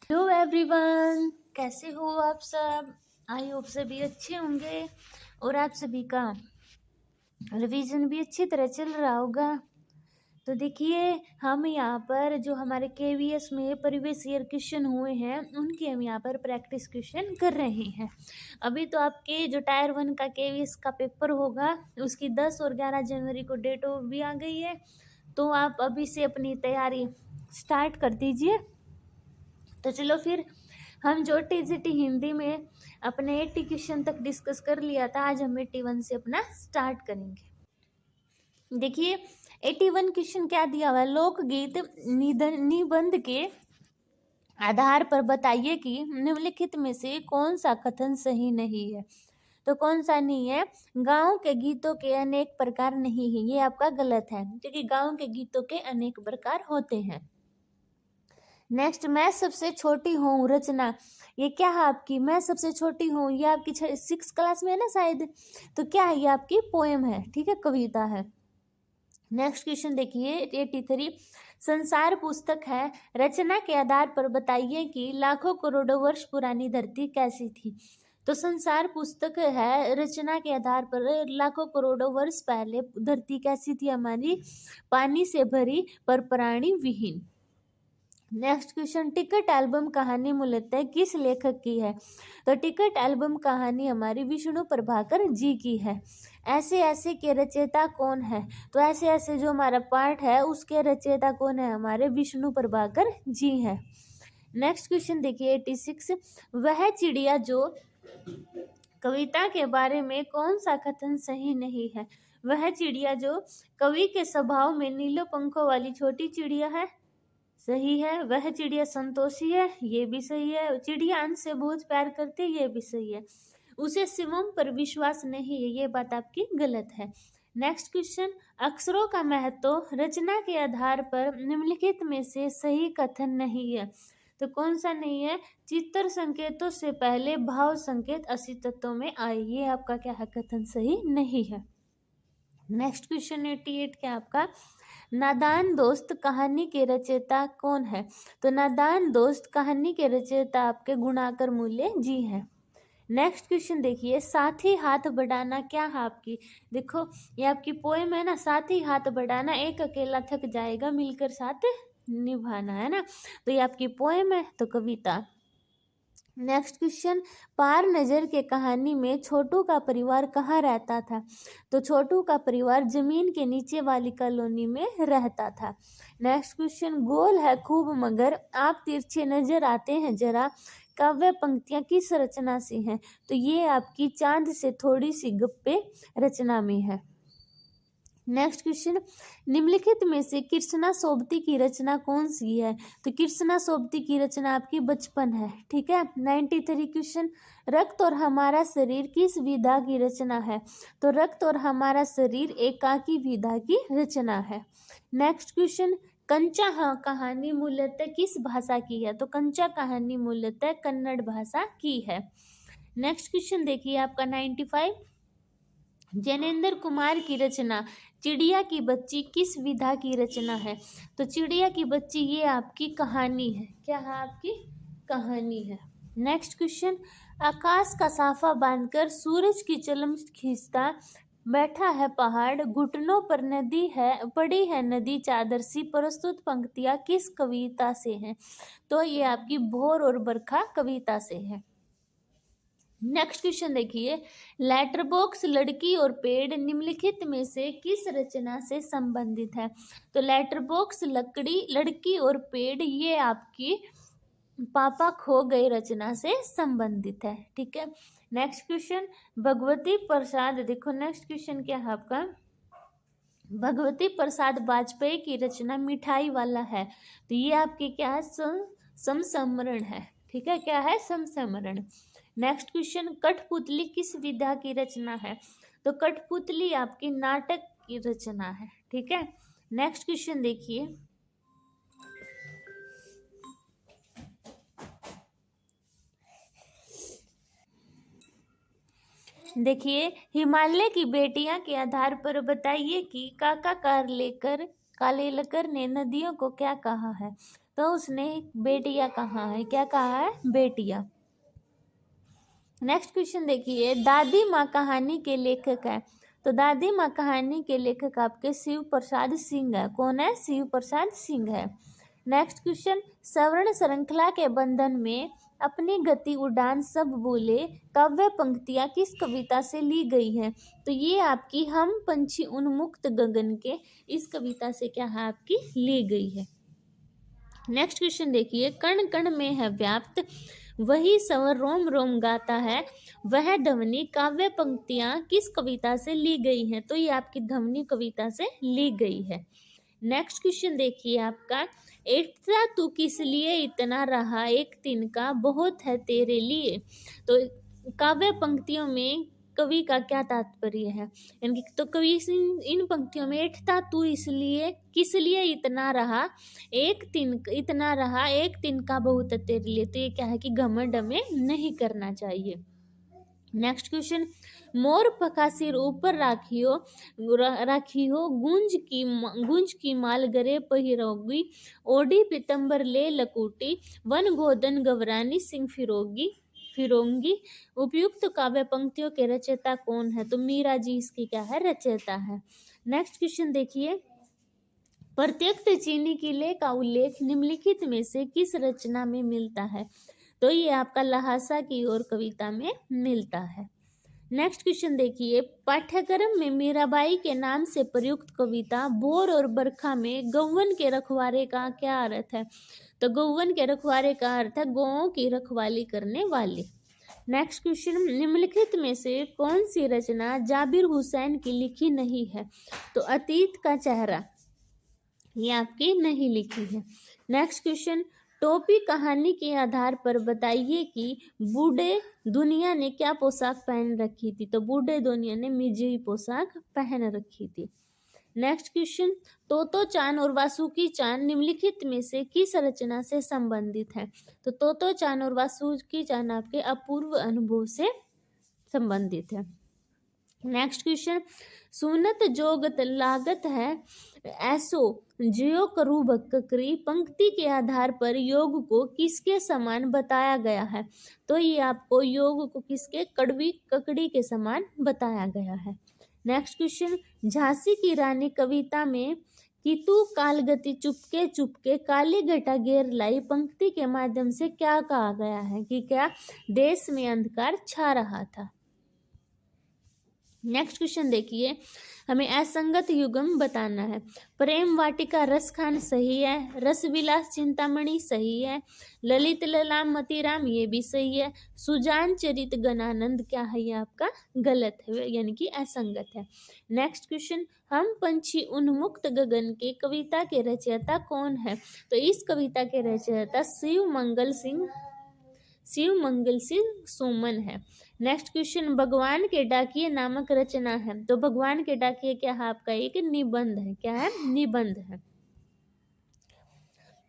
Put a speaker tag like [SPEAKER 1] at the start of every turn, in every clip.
[SPEAKER 1] Hello everyone, कैसे हो आप सब। आई होप सभी अच्छे होंगे और आप सभी का रिवीजन भी अच्छी तरह चल रहा होगा। तो देखिए, हम यहाँ पर जो हमारे केवीएस में प्रीवियस ईयर क्वेश्चन हुए हैं उनकी हम यहाँ पर प्रैक्टिस क्वेश्चन कर रहे हैं। अभी तो आपके जो टायर 1 का केवीएस का पेपर होगा उसकी 10 और 11 जनवरी को डेट भी आ गई है, तो आप अभी से अपनी तैयारी स्टार्ट कर दीजिए। तो चलो फिर, हम जो टीजीटी हिंदी में अपने 80 क्वेश्चन तक डिस्कस कर लिया था, आज हम 81 से अपना स्टार्ट करेंगे। देखिए 81 क्वेश्चन क्या दिया हुआ है। लोकगीत निबंध के आधार पर बताइए कि निम्नलिखित में से कौन सा कथन सही नहीं है। तो कौन सा नहीं है? गांव के गीतों के अनेक प्रकार नहीं है, ये आपका गलत है, क्योंकि गांव के गीतों के अनेक प्रकार होते हैं। नेक्स्ट, मैं सबसे छोटी हूँ रचना, ये क्या है आपकी? मैं सबसे छोटी हूँ, ये आपकी 6 क्लास में है ना शायद, तो क्या है? ये आपकी पोएम है, ठीक है, कविता है। नेक्स्ट क्वेश्चन देखिए 83, संसार पुस्तक है, रचना के आधार पर बताइए कि लाखों करोड़ों वर्ष पुरानी धरती कैसी थी। तो संसार पुस्तक है, रचना के आधार पर लाखों करोड़ों वर्ष पहले धरती कैसी थी हमारी? पानी से भरी पर प्राणी विहीन। नेक्स्ट क्वेश्चन, टिकट एल्बम कहानी मूलतः किस लेखक की है? तो टिकट एल्बम कहानी हमारी विष्णु प्रभाकर जी की है। ऐसे ऐसे के रचयिता कौन है? तो ऐसे ऐसे जो हमारा पार्ट है उसके रचयिता कौन है? हमारे विष्णु प्रभाकर जी है। नेक्स्ट क्वेश्चन देखिए 86, वह चिड़िया जो कविता के बारे में कौन सा कथन सही नहीं है? वह चिड़िया जो कवि के स्वभाव में नीलो पंखों वाली छोटी चिड़िया है, सही है। वह चिड़िया संतोषी है, ये भी सही है। चिड़िया अंश से बहुत प्यार करती है, ये भी सही है। उसे शिवम पर विश्वास नहीं है, ये बात आपकी गलत है। नेक्स्ट क्वेश्चन, अक्षरों का महत्व रचना के आधार पर निम्नलिखित में से सही कथन नहीं है। तो कौन सा नहीं है? चित्र संकेतों से पहले भाव संकेत अस्तित्व में आए, ये आपका क्या है? कथन सही नहीं है। नेक्स्ट क्वेश्चन 88 क्या आपका? नादान दोस्त कहानी के रचयिता कौन है? तो नादान दोस्त कहानी के रचयिता आपके गुणाकर मूल्य जी हैं। नेक्स्ट क्वेश्चन देखिए, साथी हाथ बढ़ाना क्या है आपकी? देखो ये आपकी पोएम है ना, साथी हाथ बढ़ाना, एक अकेला थक जाएगा मिलकर साथ निभाना, है ना, तो ये आपकी पोएम है, तो कविता। नेक्स्ट क्वेश्चन, पार नजर के कहानी में छोटू का परिवार कहाँ रहता था? तो छोटू का परिवार जमीन के नीचे वाली कॉलोनी में रहता था। नेक्स्ट क्वेश्चन, गोल है खूब मगर आप तिरछे नजर आते हैं जरा, काव्य पंक्तियां किस रचना से हैं? तो ये आपकी चांद से थोड़ी सी गप्पे रचना में है। नेक्स्ट क्वेश्चन, निम्नलिखित में से कृष्णा सोबती की रचना कौन सी है? तो कृष्णा सोबती की रचना आपकी बचपन है, ठीक है। 93 क्वेश्चन, रक्त और हमारा शरीर किस विधा की रचना है? तो रक्त और हमारा शरीर एकाकी विधा की रचना है। नेक्स्ट क्वेश्चन, कंचा कहानी मूलतः किस भाषा की है? तो कंचा कहानी मूलतः कन्नड़ भाषा की है। नेक्स्ट क्वेश्चन देखिए आपका 95, जैनेन्द्र कुमार की रचना चिड़िया की बच्ची किस विधा की रचना है? तो चिड़िया की बच्ची ये आपकी कहानी है, क्या है? आपकी कहानी है। नेक्स्ट क्वेश्चन, आकाश का साफा बांधकर सूरज की चलम खींचता बैठा है पहाड़, घुटनों पर नदी है, पड़ी है नदी चादर सी, प्रस्तुत पंक्तियां किस कविता से हैं? तो ये आपकी भोर और बरखा कविता से है। नेक्स्ट क्वेश्चन देखिए, लेटर बॉक्स लड़की और पेड़ निम्नलिखित में से किस रचना से संबंधित है? तो लेटर बॉक्स लड़की और पेड़ ये आपकी पापा खो गए रचना से संबंधित है, ठीक है। नेक्स्ट क्वेश्चन, भगवती प्रसाद, देखो नेक्स्ट क्वेश्चन क्या है आपका? भगवती प्रसाद वाजपेयी की रचना मिठाई वाला है, तो ये आपकी क्या है? समसमरण है, ठीक है, क्या है? समसमरण। नेक्स्ट क्वेश्चन, कठपुतली किस विधा की रचना है? तो कठपुतली आपकी नाटक की रचना है, ठीक है। नेक्स्ट क्वेश्चन देखिए, हिमालय की बेटियां के आधार पर बताइए कि काका कालेलकर ने नदियों को क्या कहा है? तो उसने बेटिया कहा है, क्या कहा है? बेटिया। नेक्स्ट क्वेश्चन देखिए, दादी माँ कहानी के लेखक है। तो दादी माँ कहानी के लेखक आपके शिव प्रसाद सिंह है। कौन है? शिव प्रसाद सिंह है। नेक्स्ट क्वेश्चन, सवर्ण श्रृंखला के बंधन में अपनी गति उड़ान सब बोले काव्य पंक्तियां किस कविता से ली गई है? तो ये आपकी हम पंछी उन्मुक्त गगन के इस कविता से क्या है? आपकी ली गई है। नेक्स्ट क्वेश्चन देखिए, कण कण में है व्याप्त वही स्वर रोम रोम गाता है, वह ध्वनि काव्य पंक्तियां किस कविता से ली गई हैं? तो ये आपकी ध्वनि कविता से ली गई है। नेक्स्ट क्वेश्चन देखिए आपका, एकता तू किस लिए इतना रहा एक तिनका बहुत है तेरे लिए। तो काव्य पंक्तियों में कवि का क्या तात्पर्य है? यानी तो कवि इन पंक्तियों में एकता तू इसलिए किस लिए इतना रहा इतना रहा एक तिनका बहुत है तेरे लिए। तो ये क्या है कि घमंड हमें नहीं करना चाहिए। नेक्स्ट क्वेश्चन, मोर पखा सिर ऊपर राखियो गूंज की माल गरे पहिरोगी, ओढ़ी पीतंबर ले लकूटी, वन गोदन गवरानी सिंह फिरोंगी। उपयुक्त काव्य पंक्तियों के रचयिता कौन है? तो मीरा जी इसकी क्या है? रचयिता है। नेक्स्ट क्वेश्चन देखिए, प्रत्यक्ष चीनी किले का उल्लेख निम्नलिखित में से किस रचना में मिलता है? तो ये आपका लहासा की ओर कविता में मिलता है। नेक्स्ट क्वेश्चन देखिए, पाठ्यक्रम में मीराबाई के नाम से प्रयुक्त कविता बोर और बरखा में गौवन के रखवारे का क्या अर्थ है? तो गौवन के रखवारे का अर्थ है गौओं की रखवाली करने वाले। नेक्स्ट क्वेश्चन, निम्नलिखित में से कौन सी रचना जाबिर हुसैन की लिखी नहीं है? तो अतीत का चेहरा ये आपकी नहीं लिखी है। नेक्स्ट क्वेश्चन, टोपी कहानी के आधार पर बताइए कि बूढ़े दुनिया ने क्या पोशाक पहन रखी थी? तो बूढ़े दुनिया ने मिर्जई पोशाक पहन रखी थी। नेक्स्ट क्वेश्चन, तोतो चान और वासुकी चान निम्नलिखित में से किस रचना से संबंधित है? तो तोतो चान और वासुकी चान आपके अपूर्व अनुभव से संबंधित है। नेक्स्ट क्वेश्चन, सुनत जोगत लागत है ऐसो जियो करू बकरी पंक्ति के आधार पर योग को किसके समान बताया गया है? तो ये आपको योग को किसके? कड़वी ककड़ी के समान बताया गया है। नेक्स्ट क्वेश्चन, झांसी की रानी कविता में कि तू कालगति चुपके चुपके काली घटा घेर लाई पंक्ति के माध्यम से क्या कहा गया है? कि क्या देश में अंधकार छा रहा था। नेक्स्ट क्वेश्चन देखिए, हमें असंगत युग्म बताना है। प्रेम वाटिका रस खान सही है, रस विलास चिंतामणि सही है, ललित ललाम मतीराम ये भी सही है, सुजान चरित गणानंद क्या है? ये आपका गलत है, यानी कि असंगत है। नेक्स्ट क्वेश्चन, हम पंछी उन्मुक्त गगन के कविता के रचयिता कौन है? तो इस कविता के रचयिता शिव मंगल सिंह सुमन है। नेक्स्ट क्वेश्चन, भगवान के डाकिये नामक रचना है। तो भगवान के डाकिये क्या है? आपका एक निबंध है। क्या है? निबंध है।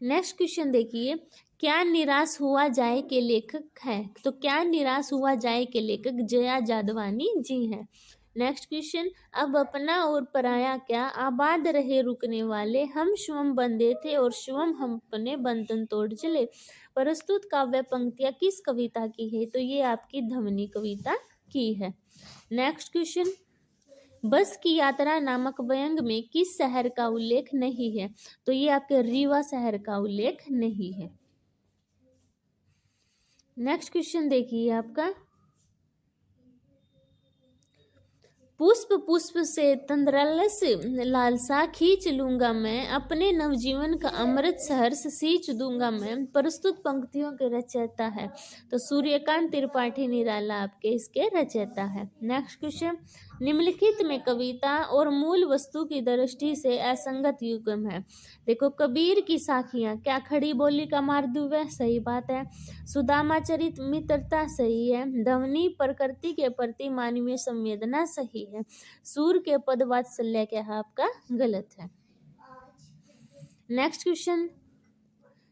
[SPEAKER 1] नेक्स्ट क्वेश्चन देखिए, क्या निराश हुआ जाए के लेखक है? तो क्या निराश हुआ जाए के लेखक जया जादवानी जी हैं। नेक्स्ट क्वेश्चन, अब अपना और पराया क्या आबाद रहे रुकने वाले, हम स्वयं बंधे थे और स्वयं हम अपने बंधन तोड़ चले। प्रस्तुत काव्य पंक्तियां किस कविता की है? तो ये आपकी ध्वनि कविता की है। नेक्स्ट क्वेश्चन, बस की यात्रा नामक व्यंग में किस शहर का उल्लेख नहीं है? तो ये आपके रीवा शहर का उल्लेख नहीं है। नेक्स्ट क्वेश्चन देखिए आपका, पुष्प पुष्प से तंद्रालस लालसा खींच लूंगा मैं, अपने नवजीवन का अमृत सहर्ष सींच दूंगा मैं। प्रस्तुत पंक्तियों के रचयिता है। तो सूर्यकांत त्रिपाठी निराला आपके इसके रचयिता है। नेक्स्ट क्वेश्चन, निम्नलिखित में कविता और मूल वस्तु की दृष्टि से असंगत युग्म है। देखो, कबीर की साखियां क्या खड़ी बोली का मारदूव है? सही बात है। सुदामा चरित मित्रता सही है। ध्वनि प्रकृति के प्रति मानवीय संवेदना सही है। सूर के पद वात्सल्य क्या है? आपका गलत है। नेक्स्ट क्वेश्चन,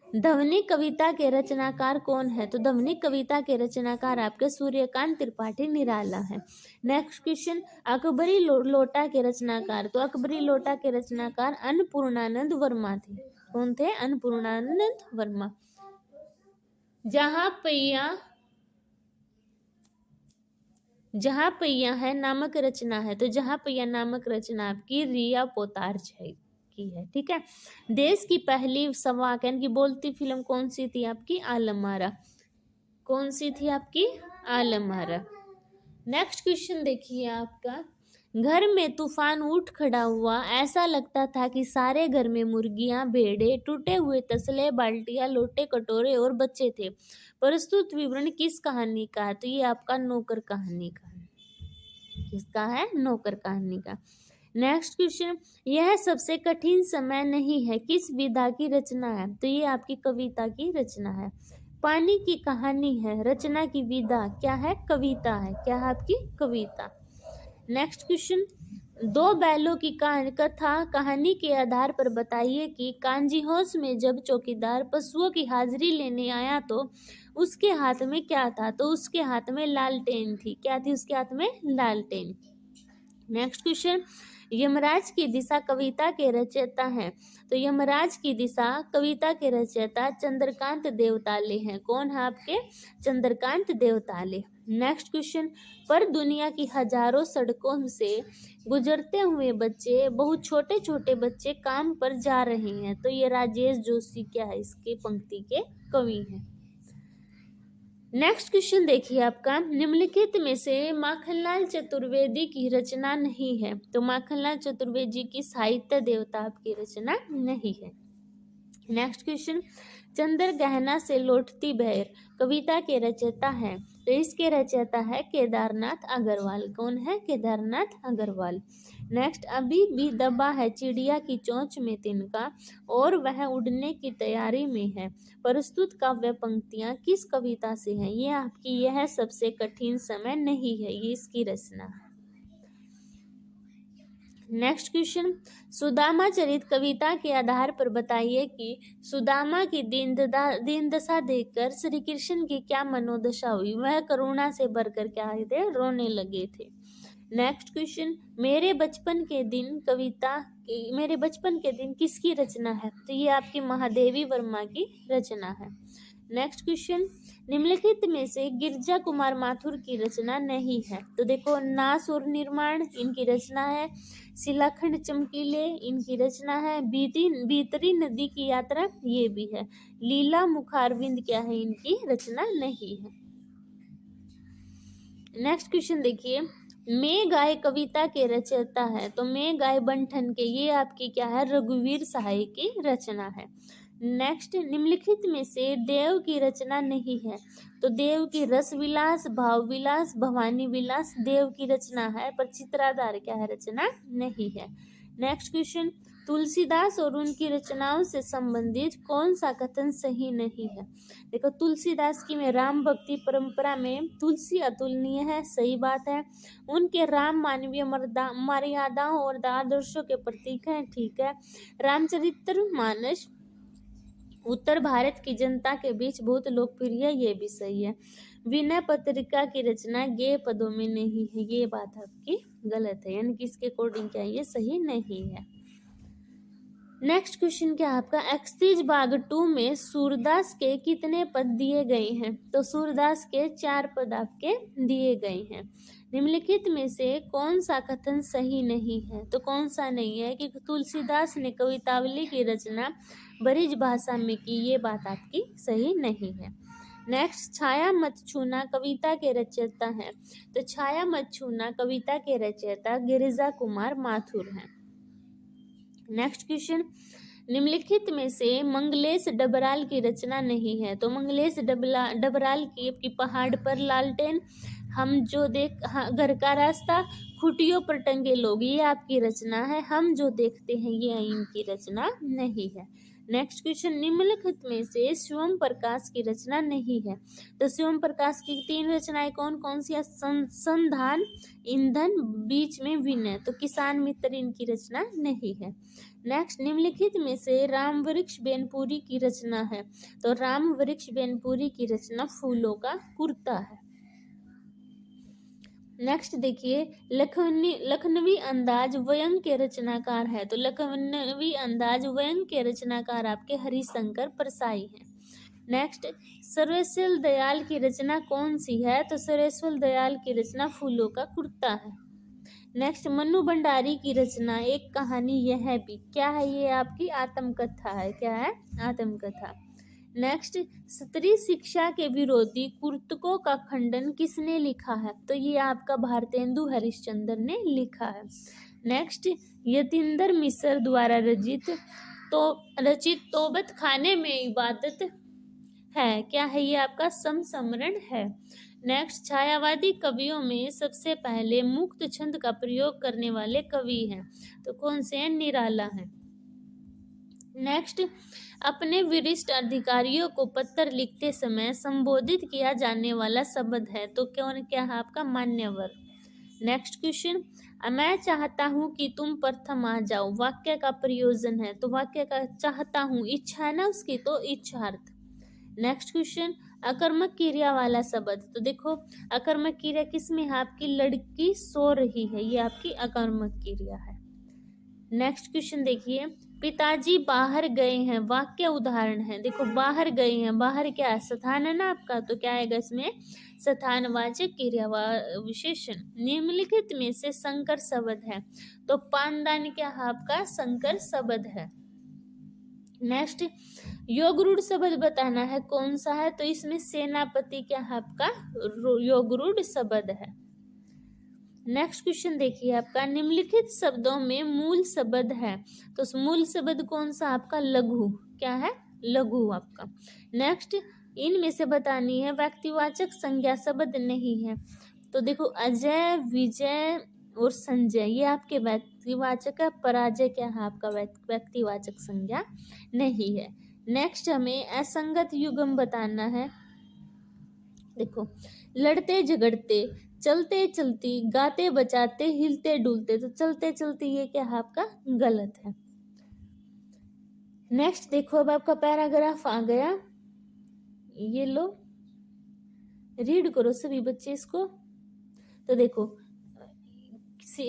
[SPEAKER 1] ध्वनि कविता के रचनाकार कौन है? तो ध्वनि कविता के रचनाकार आपके सूर्यकांत त्रिपाठी निराला है। नेक्स्ट क्वेश्चन, लोटा के रचनाकार। तो अकबरी लोटा के रचनाकार अन्नपूर्णानंद वर्मा थे। कौन थे? अन्नपूर्णानंद वर्मा। जहाँ पैया है नामक रचना है, तो जहाँ पैया नामक रचना आपकी रिया पोतार की है। ठीक है। देश की पहली संवाक यानी कि बोलती फिल्म कौन सी थी आपकी? आलम आरा। कौन सी थी आपकी? आलम आरा। नेक्स्ट क्वेश्चन देखिए आपका, घर में तूफान उठ खड़ा हुआ, ऐसा लगता था कि सारे घर में मुर्गियां, भेड़े, टूटे हुए तसले, बाल्टियां, लोटे, कटोरे और बच्चे थे। प्रस्तुत विवरण किस कहानी का है? तो ये आपका नौकर कहानी का है। किसका है? नौकर कहानी का। नेक्स्ट क्वेश्चन, यह सबसे कठिन समय नहीं है, किस विधा की रचना है? तो ये आपकी कविता की रचना है। पानी की कहानी है, रचना की विधा क्या है? कविता है। क्या है आपकी? कविता। नेक्स्ट क्वेश्चन, दो बैलों की कथा कहानी के आधार पर बताइए कि कांजी हाउस में जब चौकीदार पशुओं की हाजिरी लेने आया तो उसके हाथ में क्या था? तो उसके हाथ में लालटेन थी। क्या थी उसके हाथ में? लालटेन। नेक्स्ट क्वेश्चन, यमराज की दिशा कविता के रचयिता हैं। तो यमराज की दिशा कविता के रचयिता चंद्रकांत देवताले हैं। कौन है आपके? चंद्रकांत देवताले। नेक्स्ट क्वेश्चन, पर दुनिया की हजारों सड़कों से गुजरते हुए बच्चे, बहुत छोटे छोटे बच्चे काम पर जा रहे हैं। तो ये राजेश जोशी क्या है? इसके पंक्ति के कवि हैं। नेक्स्ट क्वेश्चन देखिए आपका, निम्नलिखित में से माखनलाल चतुर्वेदी की रचना नहीं है। तो माखनलाल चतुर्वेदी की साहित्य देवता आपकी रचना नहीं है। नेक्स्ट क्वेश्चन, चंद्र गहना से लौटती बहर कविता के रचयिता है। तो इसके रचयिता है केदारनाथ अग्रवाल। कौन है? केदारनाथ अग्रवाल। नेक्स्ट, अभी भी दबा है चिड़िया की चोंच में तिनका और वह उड़ने की तैयारी में है। प्रस्तुत काव्य पंक्तियां किस कविता से हैं? ये आपकी यह सबसे कठिन समय नहीं है, ये इसकी रचना है। नेक्स्ट क्वेश्चन, सुदामा चरित कविता के आधार पर बताइए कि सुदामा की दीन दशा देखकर श्री कृष्ण की क्या मनोदशा हुई? वह करुणा से भरकर क्या हुए थे? रोने लगे थे। नेक्स्ट क्वेश्चन, मेरे बचपन के दिन किसकी रचना है? तो ये आपकी महादेवी वर्मा की रचना है। नेक्स्ट क्वेश्चन, निम्नलिखित में से गिरजा कुमार माथुर की रचना नहीं है। तो देखो, नास और निर्माण इनकी रचना है। शिलाखंड चमकीले इनकी रचना है। भीतरी नदी की यात्रा ये भी है। लीला मुखारविंद क्या है? इनकी रचना नहीं है। नेक्स्ट क्वेश्चन देखिए, मैं गाय कविता के रचयिता है। तो मैं गाय बंठन के, ये आपकी क्या है? रघुवीर सहाय की रचना है। नेक्स्ट, निम्नलिखित में से देव की रचना नहीं है। तो देव की रस विलास, भाव विलास, भवानी विलास देव की रचना है, पर चित्राधार क्या है? रचना नहीं है। नेक्स्ट क्वेश्चन, तुलसीदास और उनकी रचनाओं से संबंधित कौन सा कथन सही नहीं है? देखो, तुलसीदास की में राम भक्ति परंपरा में तुलसी अतुलनीय है, सही बात है। उनके राम मानवीय मर्यादाओं और आदर्शों के प्रतीक हैं, ठीक है। रामचरितमानस उत्तर भारत की जनता के बीच बहुत लोकप्रिय है, ये भी सही है। विनय पत्रिका की रचना गेय पदों में नहीं है, ये बात आपकी गलत है, यानी कि इसके अकॉर्डिंग क्या ये सही नहीं है। नेक्स्ट क्वेश्चन क्या आपका, एक्सतीज बाग 2 में सूरदास के कितने पद दिए गए हैं? तो सूरदास के 4 पद आपके दिए गए हैं। निम्नलिखित में से कौन सा कथन सही नहीं है? तो कौन सा नहीं है कि तुलसीदास ने कवितावली की रचना ब्रज भाषा में की, ये बात आपकी सही नहीं है। नेक्स्ट, छाया मत छूना कविता के रचयिता हैं। तो छाया मत छूना कविता के रचयिता गिरिजा कुमार माथुर हैं। नेक्स्ट क्वेश्चन, निम्नलिखित में से मंगलेश डबराल की रचना नहीं है। तो मंगलेश डबराल की पहाड़ पर लालटेन, हम जो घर का रास्ता, खुटियों पर टंगे लोग, ये आपकी रचना है। हम जो देखते हैं ये इनकी रचना नहीं है। नेक्स्ट क्वेश्चन, निम्नलिखित में से शिवम प्रकाश की रचना नहीं है। तो शिवम प्रकाश की 3 रचनाएं कौन कौन सी है? संधान, ईंधन, बीच में विनय। तो किसान मित्र इनकी रचना नहीं है। नेक्स्ट, निम्नलिखित में से राम वृक्ष बेनपुरी की रचना है। तो राम वृक्ष बेनपुरी की रचना फूलों का कुर्ता है। नेक्स्ट देखिए, लखनवी अंदाज व्यंग के रचनाकार है। तो लखनवी अंदाज व्यंग के रचनाकार आपके हरिशंकर परसाई हैं। नेक्स्ट, सर्वेश्वर दयाल की रचना कौन सी है? तो सर्वेश्वर दयाल की रचना फूलों का कुर्ता है। नेक्स्ट, मन्नू भंडारी की रचना एक कहानी यह भी, क्या है? ये आपकी आत्मकथा है। क्या है? आत्मकथा। नेक्स्ट, स्त्री शिक्षा के विरोधी कुर्तकों का खंडन किसने लिखा है? तो ये आपका भारतेंदु हरिश्चंद्र ने लिखा है। नेक्स्ट, यतीन्द्र मिश्र द्वारा रचित तौबत खाने में इबादत है। क्या है? ये आपका समसमरण है। नेक्स्ट, छायावादी कवियों में सबसे पहले मुक्त छंद का प्रयोग करने वाले कवि हैं। तो कौन से हैं? निराला हैं। नेक्स्ट, अपने वरिष्ठ अधिकारियों को पत्र लिखते समय संबोधित किया जाने वाला शब्द है। तो क्या है आपका? मान्यवर। नेक्स्ट क्वेश्चन, मैं चाहता हूं कि तुम प्रथम आ जाओ, वाक्य का प्रयोजन है। तो वाक्य का चाहता हूं इच्छा है ना उसकी, तो इच्छार्थ। नेक्स्ट क्वेश्चन, अकर्मक क्रिया वाला शब्द। तो देखो, अकर्मक क्रिया किसमें है? आपकी लड़की सो रही है, ये आपकी अकर्मक क्रिया है। नेक्स्ट क्वेश्चन देखिए, पिताजी बाहर गए हैं, वाक्य उदाहरण है। देखो, बाहर गए हैं, बाहर क्या है? स्थान है ना आपका, तो क्या आएगा इसमें? स्थानवाचक क्रिया विशेषण। निम्नलिखित में से संकर शब्द है। तो पानदान क्या है आपका? संकर शब्द है। नेक्स्ट, योगरूढ़ शब्द बताना है, कौन सा है? तो इसमें सेनापति क्या है आपका? योगरूढ़ शब्द है। नेक्स्ट क्वेश्चन देखिए आपका, निम्नलिखित शब्दों में मूल शब्द है। तो मूल शब्द कौन सा आपका? लघु। क्या है? लघु आपका। नेक्स्ट, इनमें से बतानी है व्यक्तिवाचक संज्ञा शब्द नहीं है। तो देखो, अजय, विजय और संजय ये आपके व्यक्तिवाचक है। पराजय क्या है आपका? व्यक्तिवाचक संज्ञा नहीं है। नेक्स्ट, हमें असंगत युग्म बताना है। देखो, लड़ते झगड़ते, चलते चलती, गाते बजाते, हिलते डुलते। तो चलते चलते ये क्या है आपका? गलत है। नेक्स्ट देखो, अब आपका पैराग्राफ आ गया, ये लो, रीड करो सभी बच्चे इसको। तो देखो,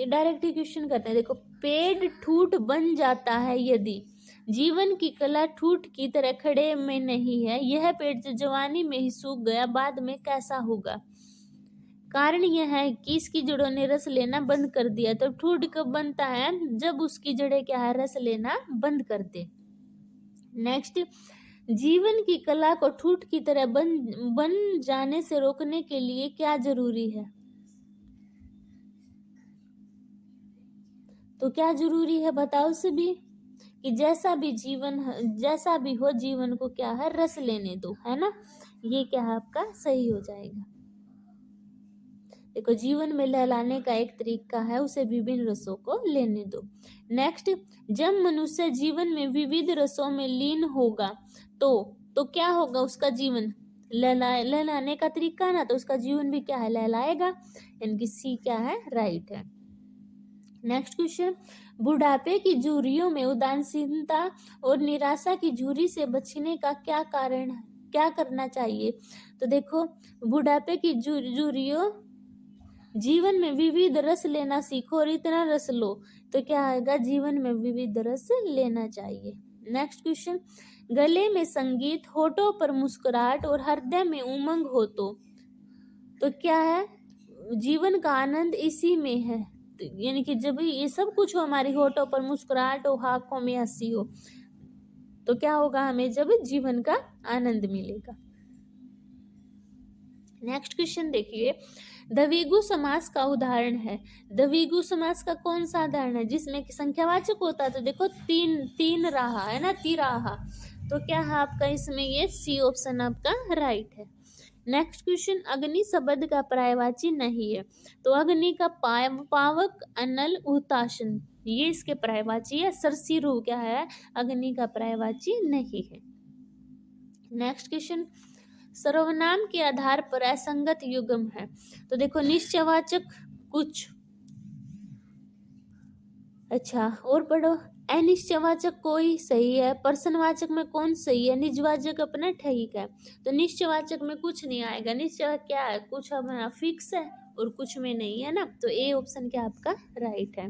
[SPEAKER 1] डायरेक्ट क्वेश्चन करते हैं। देखो, पेड़ ठूठ बन जाता है यदि जीवन की कला ठूठ की तरह खड़े में नहीं है। यह पेड़ जो जवानी में ही सूख गया, बाद में कैसा होगा? कारण यह है कि इसकी जड़ों ने रस लेना बंद कर दिया। तो ठूठ कब बनता है? जब उसकी जड़ें क्या है? रस लेना बंद कर दे। नेक्स्ट, जीवन की कला को ठूठ की तरह बन जाने से रोकने के लिए क्या जरूरी है? तो क्या जरूरी है बताओ सभी? कि जैसा भी हो, जीवन को क्या है? रस लेने दो, है ना? ये क्या है आपका? सही हो जाएगा। देखो, जीवन में लहलाने का एक तरीका है, उसे विभिन्न रसों को लेने दो। नेक्स्ट, जब मनुष्य जीवन में विविध रसों में लीन होगा तो क्या होगा? उसका जीवन लहलाने का तरीका ना, तो उसका जीवन भी क्या है? लहलाएगा। यानी सी क्या है? राइट है। नेक्स्ट क्वेश्चन, बुढ़ापे की झुर्रियों में उदासीनता और निराशा की झुर्री से बचने का क्या कारण है? क्या करना चाहिए? तो देखो, बुढ़ापे की झुर्रियों, जीवन में विविध रस लेना सीखो और इतना रस लो। तो क्या आएगा? जीवन में विविध रस लेना चाहिए। नेक्स्ट क्वेश्चन, गले में संगीत, होठों पर मुस्कुराहट और हृदय में उमंग हो तो क्या है? जीवन का आनंद इसी में है। यानी कि जब ये सब कुछ हो, हमारी होठों पर मुस्कुराहट हो, आंखों में हंसी हो, तो क्या होगा? हमें जब जीवन का आनंद मिलेगा। नेक्स्ट क्वेश्चन देखिए, द्विगु समास का उदाहरण है। द्विगु समास का कौन सा उदाहरण है? जिसमें कि संख्यावाचक होता है। तो देखो, तीन रहा है ना, तिराहा। तो क्या है आपका इसमें? ये सी ऑप्शन आपका राइट है। नेक्स्ट क्वेश्चन, अग्नि शब्द का पर्यायवाची नहीं है। तो अग्नि का पावक, अनल, हुताशन ये इसके पर्यायवाची है। सरसीरु क्या है? अग्नि का पर्यायवाची नहीं है। नेक्स्ट क्वेश्चन, सर्वनाम के आधार पर असंगत युग्म है। तो देखो, निश्चयवाचक कुछ, अच्छा और पढ़ो, अनिश्चयवाचक कोई सही है, प्रश्नवाचक में कौन सही है, निजवाचक अपना ठीक है। तो निश्चयवाचक में कुछ नहीं आएगा, निश्चय क्या है, कुछ हमारा फिक्स है और कुछ में नहीं है ना, तो ए ऑप्शन क्या आपका राइट है।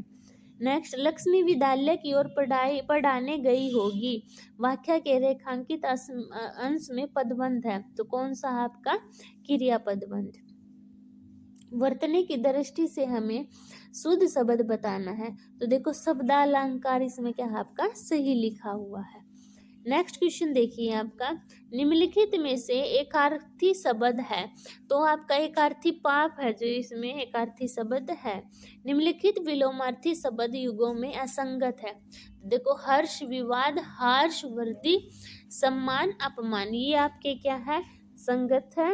[SPEAKER 1] नेक्स्ट, लक्ष्मी विद्यालय की ओर पढ़ाने गई होगी, वाक्य के रेखांकित अंश में पदबंध है, तो कौन सा आपका क्रिया पदबंध। वर्तने की दृष्टि से हमें शुद्ध शब्द बताना है, तो देखो शब्दालंकार इसमें क्या है आपका सही लिखा हुआ है। नेक्स्ट क्वेश्चन देखिए आपका, निम्नलिखित में से एकार्थी शब्द है, तो आपका एकार्थी पाप है जो इसमें एकार्थी शब्द है। निम्नलिखित विलोमार्थी शब्द युगों में असंगत है, देखो हर्ष विवाद, हर्ष वृद्धि, सम्मान अपमान, ये आपके क्या है संगत है।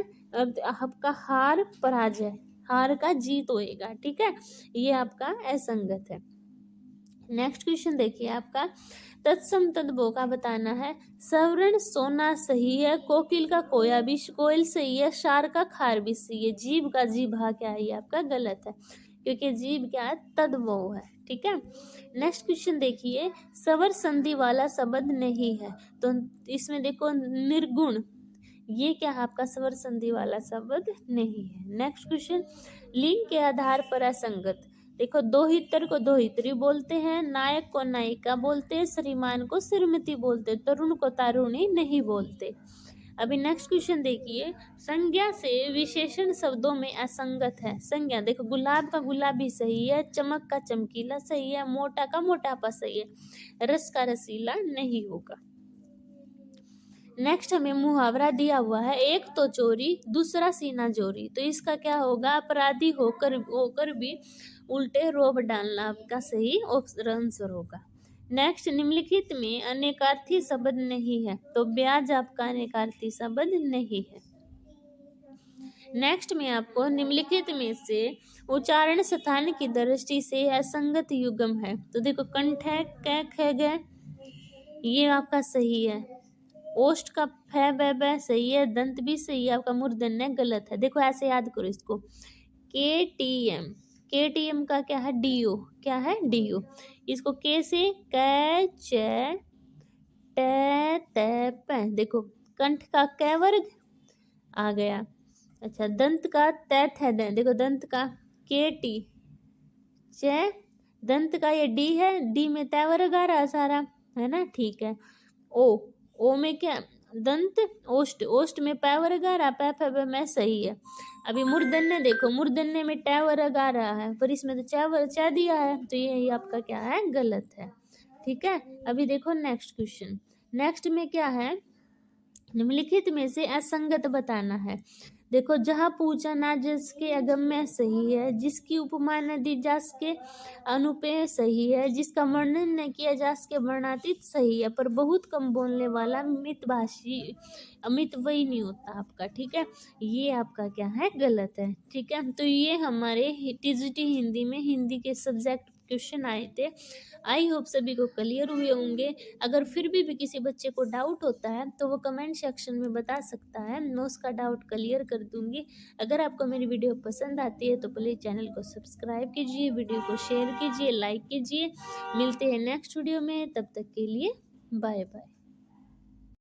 [SPEAKER 1] आपका हार पराजय, हार का जीत होएगा, ठीक है, ये आपका असंगत है। नेक्स्ट क्वेश्चन देखिए आपका, तत्सम तद्भव का बताना है। सवर्ण सोना सही है, कोकिल का कोया भी कोयल सही है, शार का खार भी सही है, जीव का जीभा क्या है, ये आपका गलत है क्योंकि जीव क्या है तद्भव है, ठीक है। नेक्स्ट क्वेश्चन देखिए, सवर संधि वाला शब्द नहीं है, तो इसमें देखो निर्गुण, ये क्या है आपका स्वर संधि वाला शब्द नहीं है। नेक्स्ट क्वेश्चन, लिंग के आधार पर असंगत, देखो दोहितर को दोहित्री बोलते हैं, नायक को नायिका बोलते हैं, श्रीमान को श्रीमती बोलते हैं, तरुण को तारुणी नहीं बोलते। अभी नेक्स्ट क्वेश्चन देखिए, संज्ञा से विशेषण शब्दों में असंगत है। संज्ञा देखो गुलाब का गुलाबी सही है, चमक का चमकीला सही है, मोटा का मोटापा सही है, रस का रसीला नहीं होगा। नेक्स्ट हमें मुहावरा दिया हुआ है, एक तो चोरी दूसरा सीना जोरी, तो इसका क्या होगा, अपराधी होकर भी उल्टे रोब डालना आपका सही आंसर होगा। नेक्स्ट, निम्नलिखित में अनेकार्थी शब्द नहीं है, तो ब्याज आपका अनेकार्थी शब्द नहीं है। नेक्स्ट में आपको निम्नलिखित में से उच्चारण स्थान की दृष्टि से असंगत युग्म है, तो देखो कंठ है, कैक है, गै, ये आपका सही है। ओष्ठ का फै बै सही है, दंत भी सही है, आपका मूर्धन्य गलत है। देखो ऐसे याद करो इसको, के टी एम का क्या है डी ओ, क्या है डी ओ, इसको के से कै च टे देखो कंठ का कै वर्ग आ गया। अच्छा, दंत का तैथ है, देखो दंत का के टी च, दंत का ये डी है, डी में तै वर्ग आ रहा सारा है ना, ठीक है। ओ में क्या दंत, ओष्ठ, ओष्ठ में पै वर्ग आ रहा, पै में सही है। अभी मूर्धन्य देखो, मूर्धन्य में टै वर्ग आ रहा है, पर इसमें तो चा दिया है, तो ये आपका क्या है गलत है, ठीक है। अभी देखो नेक्स्ट क्वेश्चन, नेक्स्ट में क्या है, निम्नलिखित में से असंगत बताना है। देखो जहाँ पूछा ना जिसके अगम्य सही है, जिसकी उपमा न दी जा सके अनुपेय सही है, जिसका वर्णन न किया जा सके वर्णातीत सही है, पर बहुत कम बोलने वाला मितभाषी अमित वही नहीं होता आपका, ठीक है, ये आपका क्या है गलत है, ठीक है। तो ये हमारे टीजीटी हिंदी में हिंदी के सब्जेक्ट क्वेश्चन आए थे। आई होप सभी को क्लियर हुए होंगे। अगर फिर भी किसी बच्चे को डाउट होता है तो वो कमेंट सेक्शन में बता सकता है, मैं उसका डाउट क्लियर कर दूंगी। अगर आपको मेरी वीडियो पसंद आती है तो प्लीज़ चैनल को सब्सक्राइब कीजिए, वीडियो को शेयर कीजिए, लाइक कीजिए। मिलते हैं नेक्स्ट वीडियो में, तब तक के लिए बाय बाय।